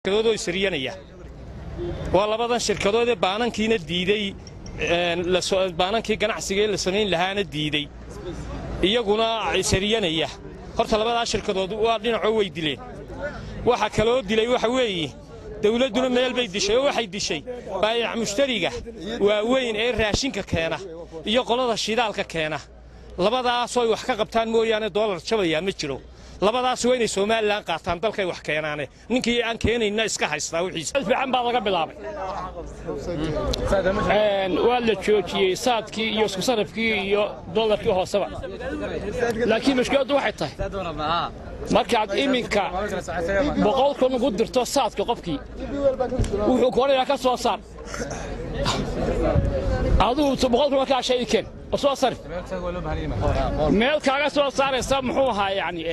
shirkadooda isriyanaya waa labadan shirkadood ee baanankiina diiday baankii ganacsiga la sameyn lahaana diiday iyaguna isriyanaya horta labada shirkadood waa dhinaco way dileen waxa kale oo dilay waxa weeye dawladuna meel bay dishay waxay dishay baayac mushtariga waa weyn ee raashinka keena iyo qolada shidaalka keena labadaas oo wax ka qabtaan mooyaane dollar jabaya ma jiro labadaas waa inay Soomaaliland qaataan dalkay wax keenaane ninkii aan keenayna iska haystaa wixiisa fiican baa laga bilaabay waa la joojiyay saadkii iyo isku sarifkii iyo dollarkii hoosaba laakiin mushkiladu waxay tahay markaad iminka boqolkan ugu dirto saadka qofkii wuxuu koonaya ka soo saar aduu boqolkan ka shaykan soo sarif meel kaaga soo saaraysa muxuu ahaa yani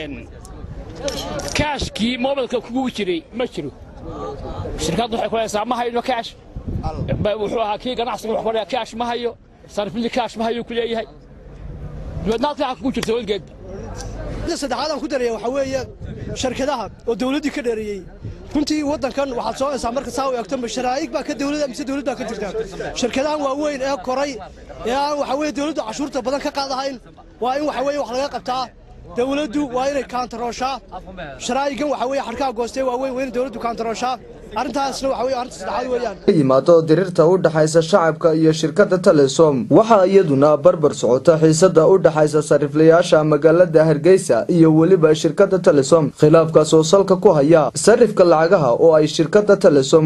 كاشكي موبايل كوجري ما جرو شركات waxay kulaysaa ma hayno kaash wuxuu kii ganacsiga wax kale kaash ma hayo sarif li kaash ma hayo kuleeyahay wadnaadka ku jirto walgeed saddexaad aan ku dareeyay waxa weeye shirkadaha oo dawladdu ka dheereeyay runtii wadankan waxa soo aysan marka saaw eegto mashruuc baa ka dawladda mise dawladda ka jirta shirkadahan waa weyn ee koray ee waxa weeye dawladdu cashuurta badan ka qaadahayn waa in waxa weeye wax laga qabtaa dawladdu waa inay kaantarooshaa sharaa'igan waxa weeye xarkaha goostay waa weyn dawladdu kaantarooshaa arintaasna waxa weeye arinta saddexaad weeyaan yimaado dirirta u dhaxaysa shacabka iyo shirkadda Telesom waxa iyaduna barbar socota xiisada u dhaxaysa sariflayaasha magaalada Hargeysa iyo waliba shirkadda Telesom khilaafkaas oo salka ku haya sarifka lacagaha oo ay shirkadda Telesom